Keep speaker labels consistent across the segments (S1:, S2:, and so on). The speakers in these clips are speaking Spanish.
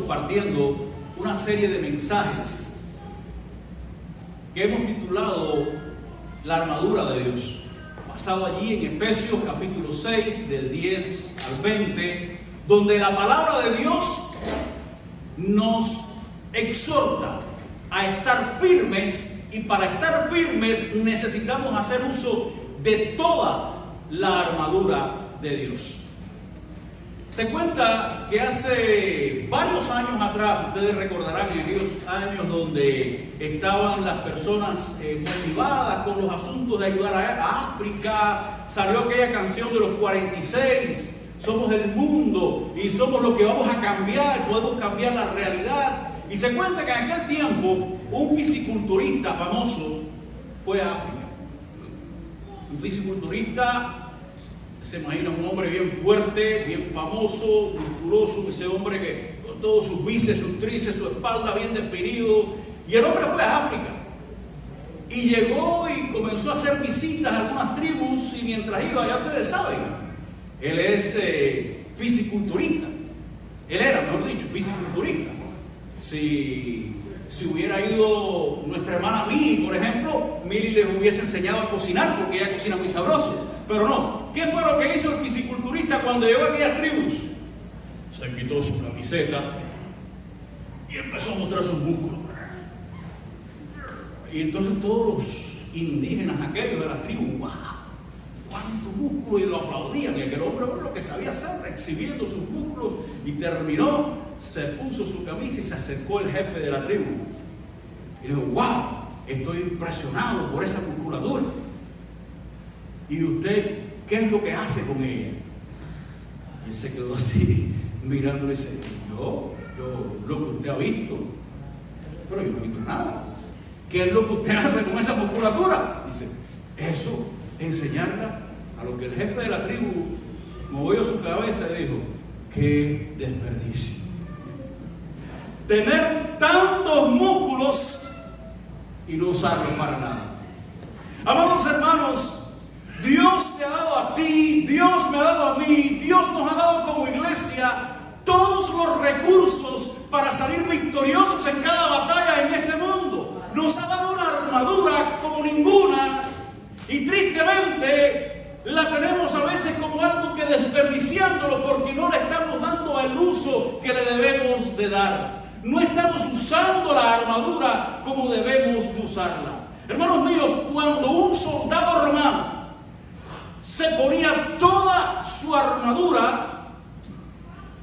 S1: compartiendo una serie de mensajes que hemos titulado La armadura de Dios, basado allí en Efesios capítulo 6 del 10 al 20, donde la palabra de Dios nos exhorta a estar firmes, y para estar firmes necesitamos hacer uso de toda la armadura de Dios. Se cuenta que hace varios años atrás, ustedes recordarán en aquellos años donde estaban las personas motivadas con los asuntos de ayudar a África, salió aquella canción de los 46, somos el mundo y somos lo que vamos a cambiar, podemos cambiar la realidad. Y se cuenta que en aquel tiempo un fisiculturista famoso fue a África. Un fisiculturista, se imagina un hombre bien fuerte, bien famoso, musculoso, ese hombre que con todos sus bíceps, sus tríceps, su espalda bien definido. Y el hombre fue a África y llegó y comenzó a hacer visitas a algunas tribus, y mientras iba, ya ustedes saben, él es fisiculturista. Él era, mejor dicho, fisiculturista. Si hubiera ido nuestra hermana Mili, por ejemplo, Mili les hubiese enseñado a cocinar, porque ella cocina muy sabroso. Pero no, ¿qué fue lo que hizo el fisiculturista cuando llegó a aquellas tribus? Se quitó su camiseta y empezó a mostrar sus músculos. Y entonces todos los indígenas aquellos de la tribu, ¡wow! ¡Cuánto músculo! Y lo aplaudían. Y aquel hombre, bueno, lo que sabía hacer, exhibiendo sus músculos, y terminó, se puso su camisa y se acercó el jefe de la tribu. Y le dijo, ¡wow! Estoy impresionado por esa musculatura. ¿Y usted qué es lo que hace con ella? Y él se quedó así, mirándole y dice, yo lo que usted ha visto, pero yo no he visto nada. ¿Qué es lo que usted hace con esa musculatura? Dice, eso, enseñarla a lo que el jefe de la tribu movió su cabeza y dijo, qué desperdicio. Tener tantos músculos y no usarlos para nada. Amados hermanos, Dios te ha dado a ti, Dios me ha dado a mí, Dios nos ha dado como iglesia todos los recursos para salir victoriosos en cada batalla en este mundo. Nos ha dado una armadura como ninguna, y tristemente la tenemos a veces como algo que desperdiciándolo porque no le estamos dando el uso que le debemos de dar. No estamos usando la armadura como debemos de usarla. Hermanos míos, cuando un soldado romano se ponía toda su armadura,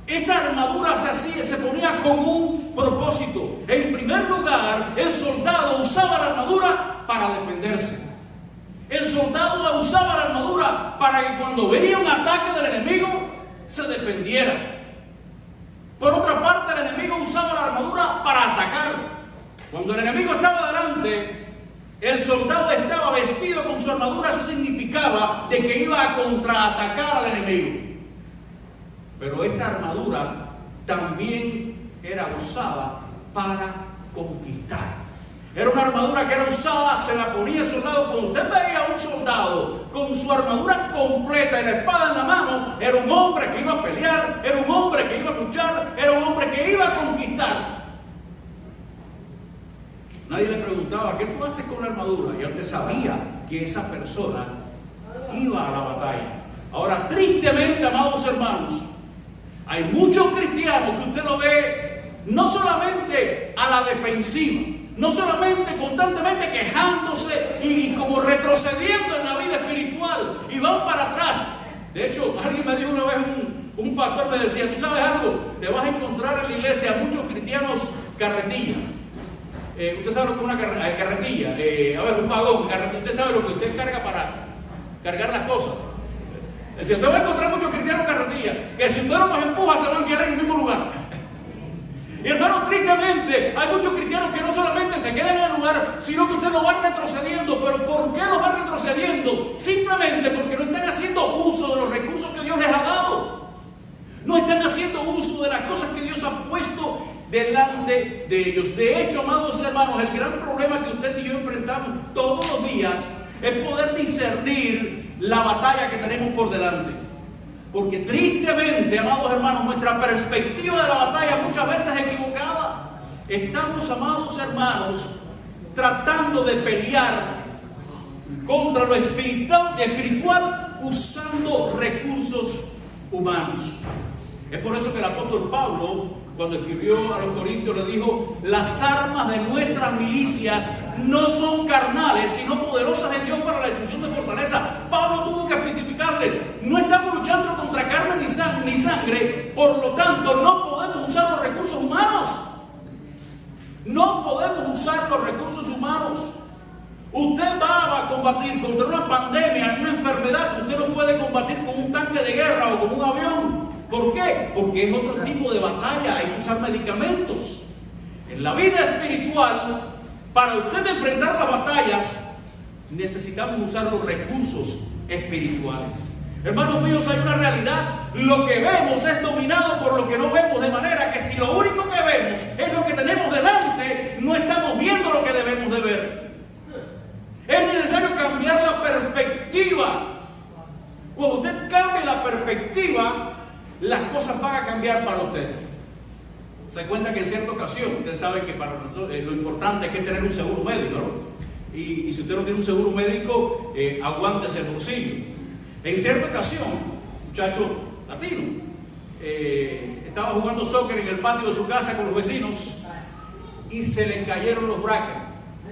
S1: esa armadura se ponía con un propósito. En primer lugar, el soldado usaba la armadura para defenderse. El soldado usaba la armadura para que cuando venía un ataque del enemigo se defendiera. Por otra parte, el enemigo usaba la armadura para atacar. Cuando el enemigo estaba delante, el soldado estaba vestido con su armadura. Eso significaba de que iba a contraatacar al enemigo. Pero esta armadura también era usada para conquistar. Era una armadura que era usada, se la ponía el soldado. Cuando usted veía a un soldado con su armadura completa y la espada en la mano, era un hombre que iba a pelear, era un hombre que iba a luchar, era un hombre que iba a conquistar. Nadie le preguntaba, ¿qué tú haces con la armadura? Ya usted sabía que esa persona iba a la batalla. Ahora, tristemente, amados hermanos, hay muchos cristianos que usted lo ve no solamente a la defensiva, no solamente constantemente quejándose y como retrocediendo en la vida espiritual, y van para atrás. De hecho, alguien me dijo una vez, un pastor me decía, ¿tú sabes algo? Te vas a encontrar en la iglesia muchos cristianos carretilla. Usted sabe lo que es una carretilla, a ver, un vagón, usted sabe lo que usted carga para cargar las cosas. Decía, usted va a encontrar muchos cristianos carretilla, que si usted no los empuja se van a quedar en el mismo lugar. Y hermanos, tristemente, hay muchos cristianos que no solamente se quedan en el lugar, sino que usted lo va retrocediendo. ¿Pero por qué lo va retrocediendo? Simplemente porque no están haciendo uso de los recursos que Dios les ha dado. No están haciendo uso de las cosas que Dios ha puesto delante de ellos. De hecho, amados hermanos, el gran problema que usted y yo enfrentamos todos los días es poder discernir la batalla que tenemos por delante. Porque tristemente, amados hermanos, nuestra perspectiva de la batalla muchas veces es equivocada. Estamos, amados hermanos, tratando de pelear contra lo espiritual usando recursos humanos. Es por eso que el apóstol Pablo, cuando escribió a los Corintios, le dijo: las armas de nuestras milicias no son carnales, sino poderosas en Dios para la destrucción de fortaleza. Pablo tuvo que especificarle: no estamos luchando contra carne ni sangre, por lo tanto no podemos usar los recursos humanos. No podemos usar los recursos humanos. Usted va a combatir contra una pandemia, una enfermedad que usted no puede combatir con un tanque de guerra o con un avión. ¿Por qué? Porque es otro tipo de batalla, hay que usar medicamentos. En la vida espiritual, para usted enfrentar las batallas, necesitamos usar los recursos espirituales. Hermanos míos, hay una realidad: lo que vemos es dominado por lo que no vemos, de manera que si lo único que vemos es lo que tenemos delante, no estamos viendo lo que debemos de ver. Es necesario cambiar la perspectiva. Cuando usted cambie la perspectiva, las cosas van a cambiar para usted. Se cuenta que en cierta ocasión, usted sabe que para nosotros lo importante es que tener un seguro médico, ¿no? Y si usted no tiene un seguro médico, aguántese el bolsillo. En cierta ocasión, un muchacho latino estaba jugando soccer en el patio de su casa con los vecinos y se le cayeron los brackets.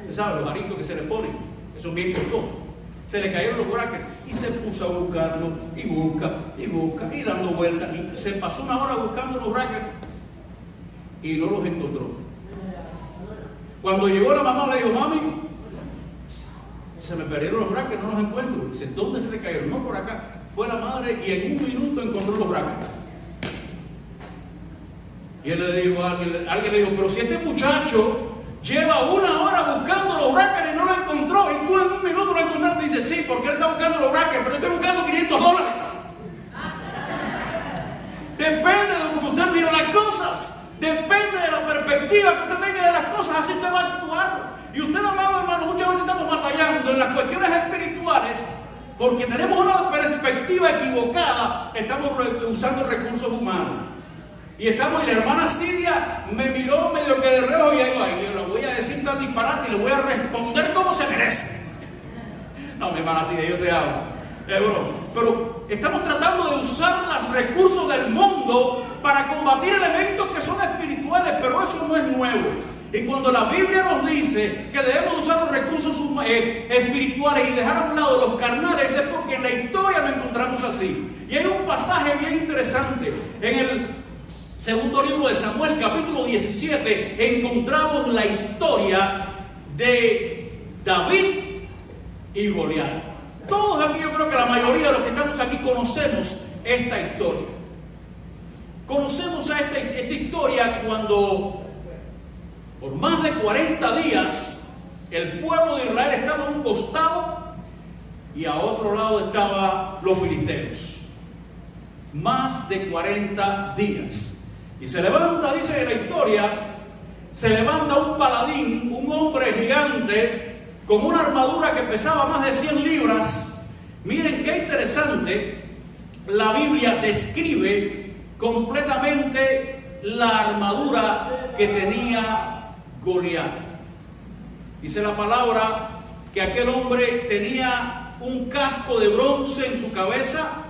S1: Usted sabe, los aritos que se le ponen, que son bien costosos. Se le cayeron los brackets y se puso a buscarlo y busca y dando vueltas, y se pasó una hora buscando los brackets y no los encontró. Cuando llegó la mamá, le dijo: mami, se me perdieron los brackets, no los encuentro. Dice: ¿dónde se le cayeron? No, por acá. Fue la madre y en un minuto encontró los brackets. Y él le dijo, alguien le dijo: pero si este muchacho lleva una hora buscando los brackets y no lo encontró, y tú en un minuto lo encontraste. Dice: sí, porque él está buscando los brackets, pero yo estoy buscando $500. Depende de cómo usted mira las cosas, depende de la perspectiva que usted tenga de las cosas, así usted va a actuar. Y usted, amado hermano, muchas veces estamos batallando en las cuestiones espirituales porque tenemos una perspectiva equivocada. Estamos usando recursos humanos. Y la hermana Cidia me miró medio que de reojo y digo: ay, yo le voy a decir tan disparate y le voy a responder como se merece. No, mi hermana Cidia, yo te amo. Pero estamos tratando de usar los recursos del mundo para combatir elementos que son espirituales, pero eso no es nuevo. Y cuando la Biblia nos dice que debemos usar los recursos espirituales y dejar a un lado los carnales, es porque en la historia lo encontramos así. Y hay un pasaje bien interesante en el segundo libro de Samuel, capítulo 17, encontramos la historia de David y Goliat. Todos aquí, yo creo que la mayoría de los que estamos aquí conocemos esta historia. Conocemos a esta historia cuando por más de 40 días el pueblo de Israel estaba a un costado y a otro lado estaban los filisteos. Más de 40 días. Y se levanta, dice la historia, se levanta un paladín, un hombre gigante, con una armadura que pesaba más de 100 libras. Miren qué interesante, la Biblia describe completamente la armadura que tenía Goliat. Dice la palabra que aquel hombre tenía un casco de bronce en su cabeza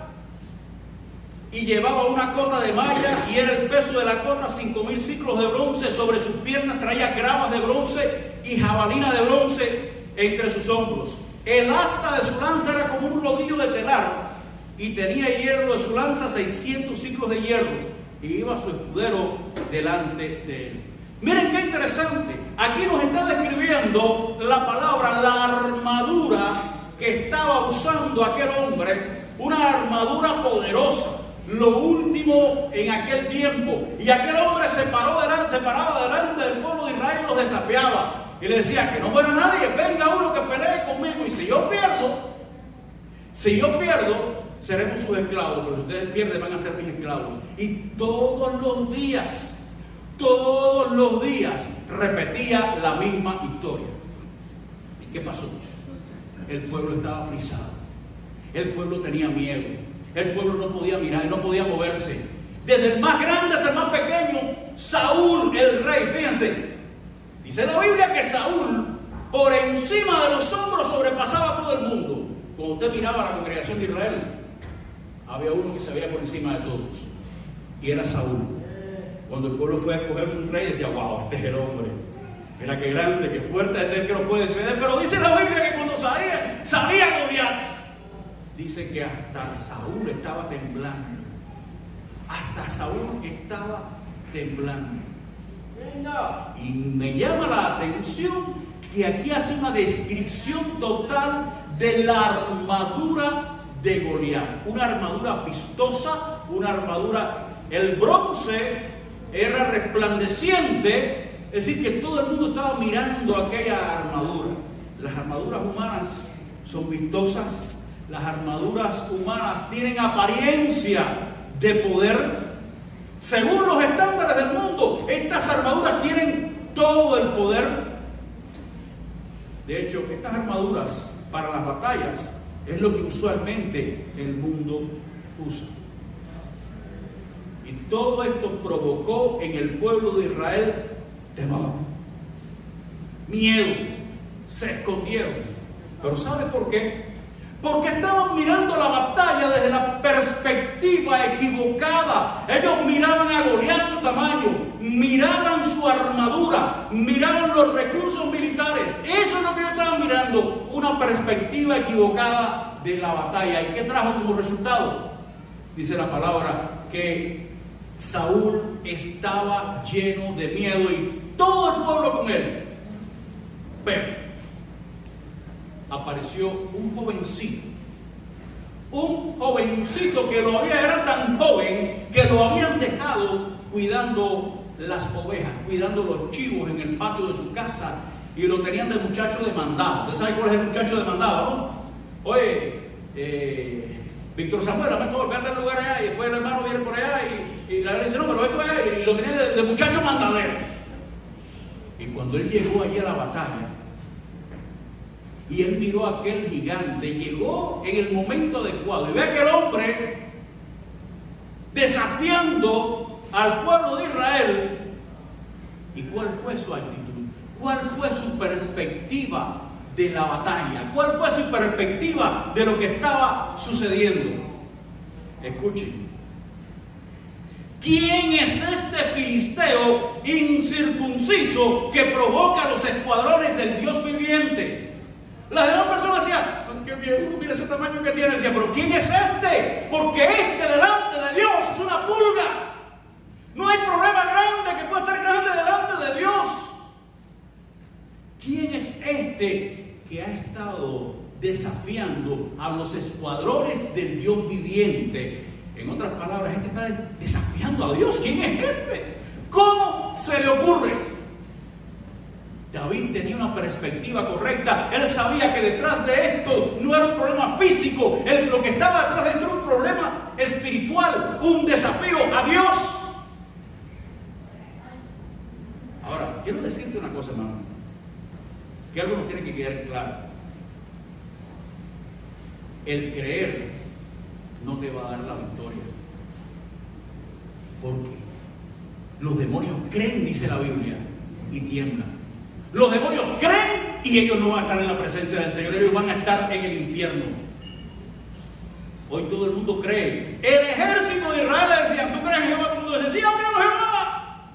S1: y llevaba una cota de malla, y era el peso de la cota 5,000 ciclos de bronce. Sobre sus piernas traía gravas de bronce y jabalina de bronce entre sus hombros. El asta de su lanza era como un rodillo de telar, y tenía hierro de su lanza 600 ciclos de hierro, y iba su escudero delante de él. Miren qué interesante, aquí nos está describiendo la palabra, la armadura que estaba usando aquel hombre, una armadura poderosa, lo último en aquel tiempo. Y aquel hombre se paraba delante del pueblo de Israel y los desafiaba. Y le decía: que no muera nadie, venga uno que pelee conmigo, y si yo pierdo, seremos sus esclavos, pero si ustedes pierden, van a ser mis esclavos. Y todos los días repetía la misma historia. ¿Y qué pasó? El pueblo estaba frisado, el pueblo tenía miedo, el pueblo no podía mirar, no podía moverse. Desde el más grande hasta el más pequeño, Saúl, el rey, fíjense, dice la Biblia que Saúl, por encima de los hombros, sobrepasaba a todo el mundo. Cuando usted miraba a la congregación de Israel, había uno que se veía por encima de todos, y era Saúl. Cuando el pueblo fue a escoger un rey, decía: wow, este es el hombre. Mira qué grande, qué fuerte, este es el que lo puede defender. Pero dice la Biblia que cuando salía Goliat, dice que hasta Saúl estaba temblando. Hasta Saúl estaba temblando. Y me llama la atención que aquí hace una descripción total de la armadura de Goliat. Una armadura vistosa, una armadura, el bronce era resplandeciente. Es decir, que todo el mundo estaba mirando aquella armadura. Las armaduras humanas son vistosas. Las armaduras humanas tienen apariencia de poder. Según los estándares del mundo, estas armaduras tienen todo el poder. De hecho, estas armaduras para las batallas es lo que usualmente el mundo usa. Y todo esto provocó en el pueblo de Israel temor, miedo, se escondieron. Pero ¿sabe por qué? Porque estaban mirando la batalla desde la perspectiva equivocada. Ellos miraban a Goliat su tamaño, miraban su armadura, miraban los recursos militares. Eso es lo que ellos estaban mirando, una perspectiva equivocada de la batalla. ¿Y qué trajo como resultado? Dice la palabra que Saúl estaba lleno de miedo y todo el pueblo con él. Pero apareció un jovencito que era tan joven que lo habían dejado cuidando las ovejas, cuidando los chivos en el patio de su casa, y lo tenían de muchacho demandado. ¿Usted sabe cuál es el muchacho demandado, no? Oye, Víctor Samuel, a mejor, vete al lugar allá, y después el hermano viene por allá y la dice: no, pero esto es, y lo tenía de muchacho mandadero. Y cuando él llegó allí a la batalla, y él miró a aquel gigante, llegó en el momento adecuado, y ve a aquel hombre desafiando al pueblo de Israel. ¿Y cuál fue su actitud? ¿Cuál fue su perspectiva de la batalla? ¿Cuál fue su perspectiva de lo que estaba sucediendo? Escuchen. ¿Quién es este filisteo incircunciso que provoca a los escuadrones del Dios viviente? Las demás personas decían: qué bien, mira ese tamaño que tiene. Decían: pero ¿quién es este? Porque este delante de Dios es una pulga. No hay problema grande que pueda estar grande delante de Dios. ¿Quién es este que ha estado desafiando a los escuadrones del Dios viviente? En otras palabras, este está desafiando a Dios. ¿Quién es este? ¿Cómo se le ocurre? David tenía una perspectiva correcta. Él sabía que detrás de esto no era un problema físico. Lo que estaba detrás de esto era un problema espiritual, un desafío a Dios. Ahora, quiero decirte una cosa, hermano, que algo nos tiene que quedar claro. El creer no te va a dar la victoria. Porque los demonios creen, dice la Biblia, y tiemblan. Los demonios creen y ellos no van a estar en la presencia del Señor. Ellos van a estar en el infierno. Hoy todo el mundo cree. El ejército de Israel le decían: ¿tú crees en Jehová? Todo el mundo decía: sí, yo creo en Jehová.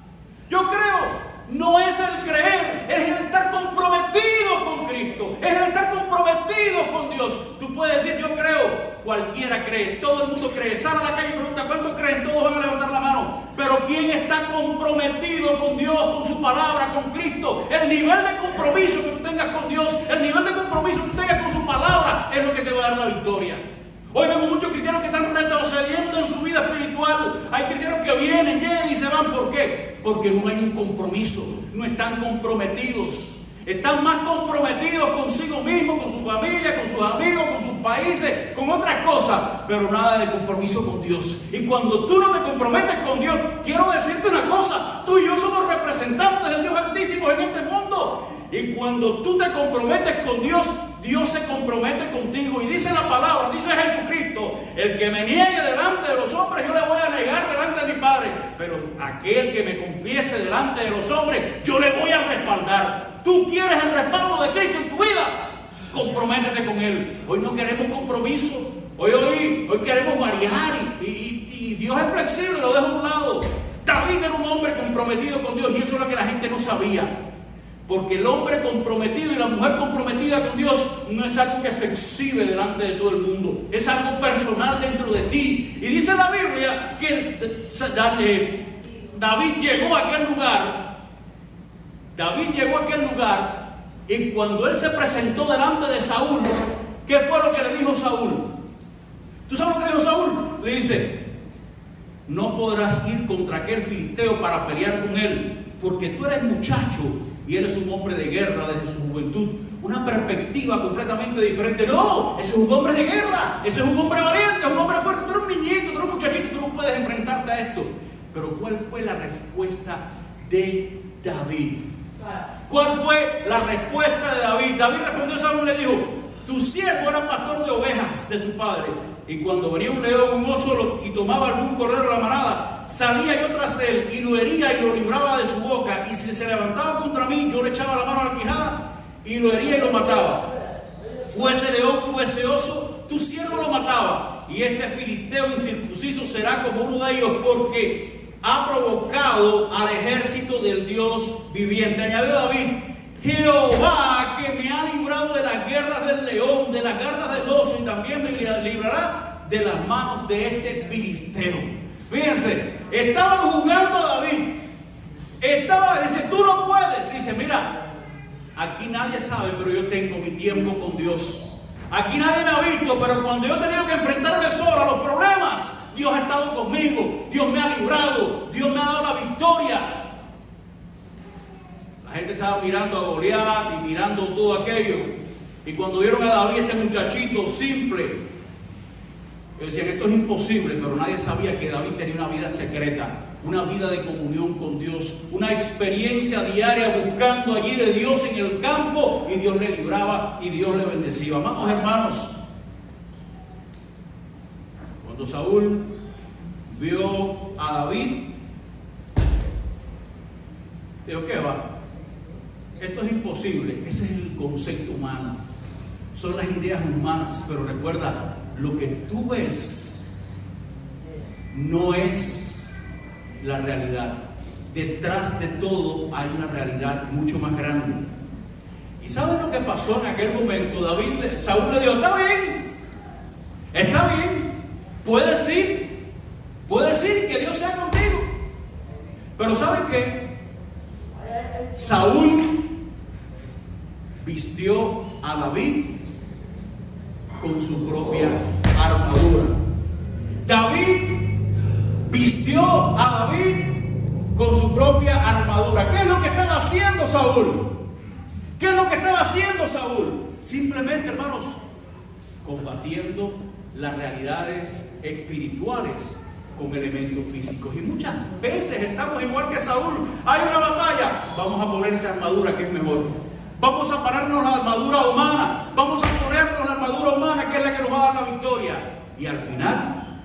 S1: Yo creo. No es el creer, es el estar comprometido con Cristo, es el estar comprometido con Dios. Tú puedes decir: yo creo. Cualquiera cree, todo el mundo cree. Sale a la calle y pregunta: ¿cuántos creen? Todos van a levantar la mano. Pero ¿quién está comprometido con Dios, con su palabra, con Cristo? El nivel de compromiso que tú tengas con Dios, el nivel de compromiso que tú tengas con su palabra, es lo que te va a dar la victoria. Hoy vemos muchos cristianos que están retrocediendo en su vida espiritual. Hay cristianos que vienen, llegan y se van. ¿Por qué? Porque no hay un compromiso. No están comprometidos. Están más comprometidos consigo mismos, con su familia, con sus amigos, con sus países, con otras cosas, pero nada de compromiso con Dios. Y cuando tú no te comprometes con Dios, quiero decirte una cosa: tú y yo somos representantes del Dios Altísimo en este mundo. Y cuando tú te comprometes con Dios, Dios se compromete contigo. Y dice la palabra, dice Jesucristo: el que me niegue delante de los hombres, yo le voy a negar delante de mi Padre. Pero aquel que me confiese delante de los hombres, yo le voy a respaldar. ¿Tú quieres el respaldo de Cristo en tu vida? Comprométete con Él. Hoy no queremos compromiso. Hoy queremos variar y Dios es flexible, lo deja a un lado. David era un hombre comprometido con Dios, y eso es lo que la gente no sabía. Porque el hombre comprometido y la mujer comprometida con Dios no es algo que se exhibe delante de todo el mundo, es algo personal dentro de ti. Y dice la Biblia que David llegó a aquel lugar, y cuando él se presentó delante de Saúl, ¿qué fue lo que le dijo Saúl? ¿Tú sabes lo que le dijo Saúl? Le dice: no podrás ir contra aquel filisteo para pelear con él, porque tú eres muchacho y él es un hombre de guerra desde su juventud. Una perspectiva completamente diferente. No, ese es un hombre de guerra, ese es un hombre valiente, un hombre fuerte. Tú eres un niñito, tú eres un muchachito, tú no puedes enfrentarte a esto. Pero ¿cuál fue la respuesta de David? ¿Cuál fue la respuesta de David? David respondió a Saúl y le dijo: tu siervo era pastor de ovejas de su padre, y cuando venía un león, un oso, y tomaba algún cordero de la manada, salía yo tras él y lo hería y lo libraba de su boca, y si se levantaba contra mí, yo le echaba la mano a la quijada y lo hería y lo mataba. Fuese león, fuese oso, tu siervo lo mataba, y este filisteo incircunciso será como uno de ellos, porque ha provocado al ejército del Dios viviente. Añadió David: Jehová, que me ha librado de las guerras del león, de las garras del oso, y también me librará de las manos de este filisteo. Fíjense, estaban jugando a David. Dice: tú no puedes. Dice: mira, aquí nadie sabe, pero yo tengo mi tiempo con Dios. Aquí nadie me ha visto, pero cuando yo he tenido que enfrentarme solo a los problemas, Dios ha estado conmigo, Dios me ha librado, Dios me ha dado la victoria. La gente estaba mirando a Goliat y mirando todo aquello, y cuando vieron a David, este muchachito simple, decían: esto es imposible. Pero nadie sabía que David tenía una vida secreta, una vida de comunión con Dios, una experiencia diaria buscando allí de Dios en el campo, y Dios le libraba y Dios le bendecía. Amados hermanos, cuando Saúl vio a David, dijo: ¿qué va? Esto es imposible. Ese es el concepto humano, son las ideas humanas. Pero recuerda, lo que tú ves no es la realidad. Detrás de todo hay una realidad mucho más grande. ¿Y saben lo que pasó en aquel momento? Saúl le dijo: está bien, puedes ir y que Dios sea contigo. Pero ¿saben qué? Saúl vistió a David con su propia armadura. David vistió a David con su propia armadura. ¿Qué es lo que estaba haciendo Saúl? ¿Qué es lo que estaba haciendo Saúl? Simplemente, hermanos, combatiendo las realidades espirituales con elementos físicos. Y muchas veces estamos igual que Saúl. Hay una batalla, vamos a poner esta armadura que es mejor. Vamos a ponernos la armadura humana. Vamos a ponernos la armadura humana, que es la que nos va a dar la victoria. Y al final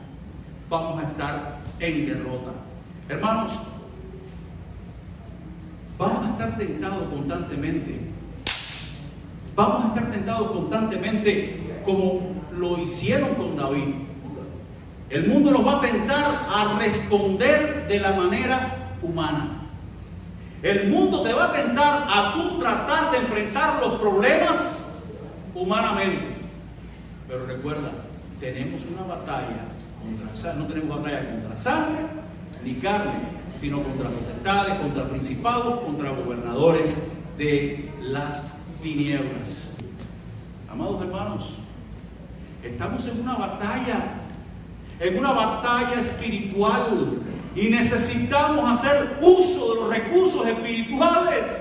S1: vamos a estar en derrota. Hermanos, vamos a estar tentados constantemente. Vamos a estar tentados constantemente, como lo hicieron con David. El mundo nos va a tentar a responder de la manera humana. El mundo te va a tentar a tú tratar de enfrentar los problemas humanamente. Pero recuerda, tenemos una batalla no tenemos batalla contra sangre ni carne, sino contra potestades, contra principados, contra gobernadores de las tinieblas. Amados hermanos, estamos en una batalla espiritual, y necesitamos hacer uso de los recursos espirituales.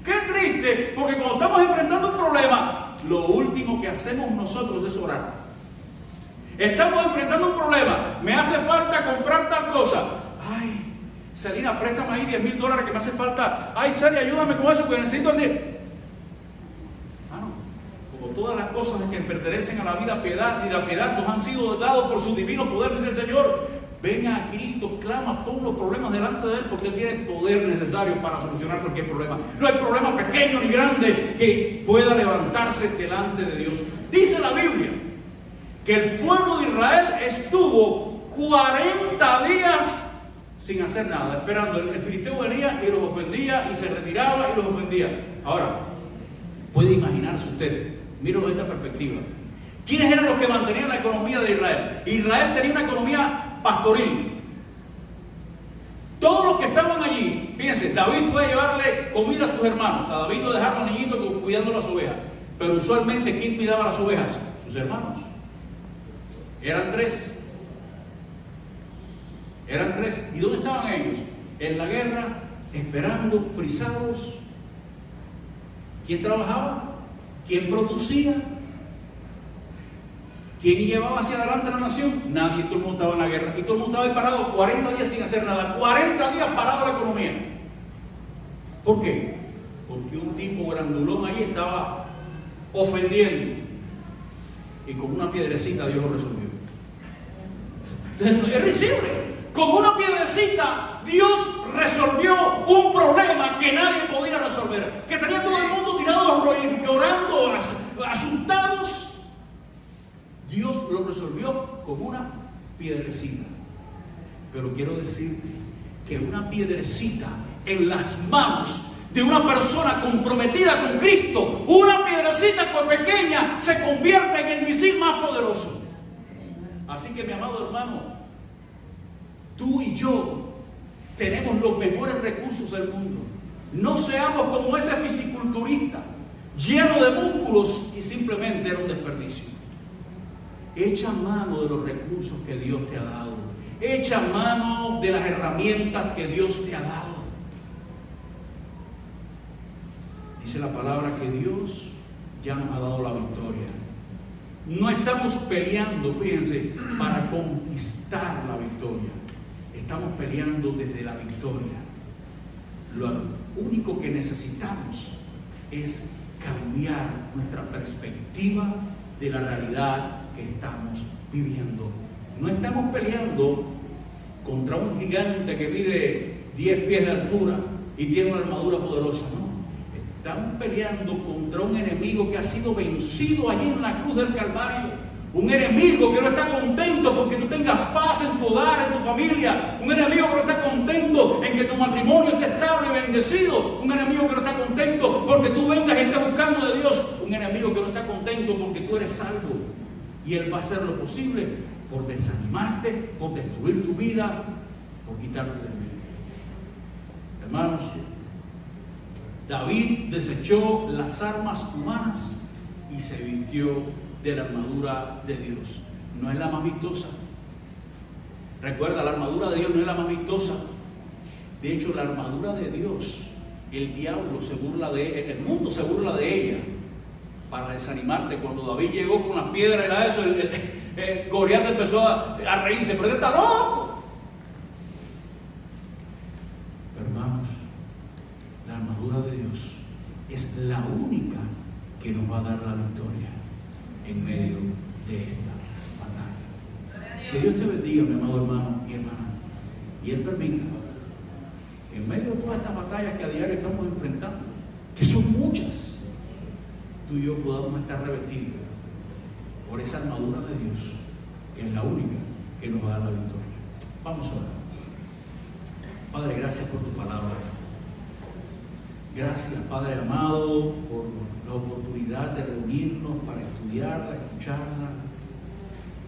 S1: Qué triste, porque cuando estamos enfrentando un problema, lo último que hacemos nosotros es orar. Estamos enfrentando un problema, me hace falta comprar tal cosa. Ay, Selina, préstame ahí $10,000 que me hace falta. Ay, Sally, ayúdame con eso, que necesito el dinero. cosas que pertenecen a la vida piedad y la piedad nos han sido dados por su divino poder, dice el Señor. Ven a Cristo, clama, pon los problemas delante de Él, porque Él tiene el poder necesario para solucionar cualquier problema. No hay problema pequeño ni grande que pueda levantarse delante de Dios. Dice la Biblia que el pueblo de Israel estuvo 40 días sin hacer nada, esperando. El filisteo venía y los ofendía, y se retiraba y los ofendía. Ahora, puede imaginarse usted, míralo de esta perspectiva, ¿quiénes eran los que mantenían la economía de Israel? Israel tenía una economía pastoril. Todos los que estaban allí, fíjense, David fue a llevarle comida a sus hermanos. A David lo dejaron niñitos cuidando las ovejas, pero usualmente ¿quién cuidaba las ovejas? Sus hermanos. Eran tres. ¿Y dónde estaban ellos? En la guerra, esperando, frisados. ¿Quién trabajaba? ¿Quién producía? ¿Quién llevaba hacia adelante a la nación? Nadie. Todo el mundo estaba en la guerra y todo el mundo estaba ahí parado 40 días sin hacer nada. 40 días parado la economía. ¿Por qué? Porque un tipo grandulón ahí estaba ofendiendo y con una piedrecita Dios lo resolvió. Es risible. Con una piedrecita Dios resolvió un problema que nadie podía resolver, que tenía todo el mundo tirado llorando, asustados. Dios lo resolvió con una piedrecita. Pero quiero decirte que una piedrecita en las manos de una persona comprometida con Cristo, una piedrecita pequeña se convierte en el misil más poderoso. Así que, mi amado hermano, tú y yo tenemos los mejores recursos del mundo. No seamos como ese fisiculturista lleno de músculos y simplemente era un desperdicio. Echa mano de los recursos que Dios te ha dado. Echa mano de las herramientas que Dios te ha dado. Dice la palabra que Dios ya nos ha dado la victoria. No estamos peleando, fíjense, para conquistar la victoria. Estamos peleando desde la victoria. Lo único que necesitamos es cambiar nuestra perspectiva de la realidad que estamos viviendo. No estamos peleando contra un gigante que mide 10 pies de altura y tiene una armadura poderosa, no. Estamos peleando contra un enemigo que ha sido vencido allí en la cruz del Calvario. Un enemigo que no está contento porque tú tengas paz en tu hogar, en tu familia. Un enemigo que no está contento en que tu matrimonio esté estable y bendecido. Un enemigo que no está contento porque tú vengas y estés buscando de Dios. Un enemigo que no está contento porque tú eres salvo. Y Él va a hacer lo posible por desanimarte, por destruir tu vida, por quitarte del medio. Hermanos, David desechó las armas humanas y se vistió de la armadura de Dios. No es la más vistosa. Recuerda, la armadura de Dios no es la más vistosa. De hecho, la armadura de Dios, el diablo se burla de ella, el mundo se burla de ella para desanimarte. Cuando David llegó con las piedras y eso, Goliat empezó a reírse, pero está loco. Pero hermanos, la armadura de Dios es la única que nos va a dar la victoria en medio de esta batalla. Que Dios te bendiga, mi amado hermano y hermana, y Él permita que en medio de todas estas batallas que a diario estamos enfrentando, que son muchas, tú y yo podamos estar revestidos por esa armadura de Dios, que es la única que nos va a dar la victoria. Vamos a orar. Padre, gracias por tu palabra. Gracias, Padre amado, por la oportunidad de reunirnos para estudiarla, escucharla.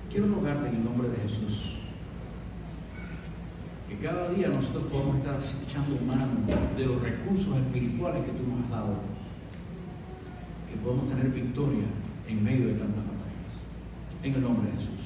S1: Quiero rogarte en el nombre de Jesús que cada día nosotros podamos estar echando mano de los recursos espirituales que tú nos has dado, que podamos tener victoria en medio de tantas batallas. En el nombre de Jesús.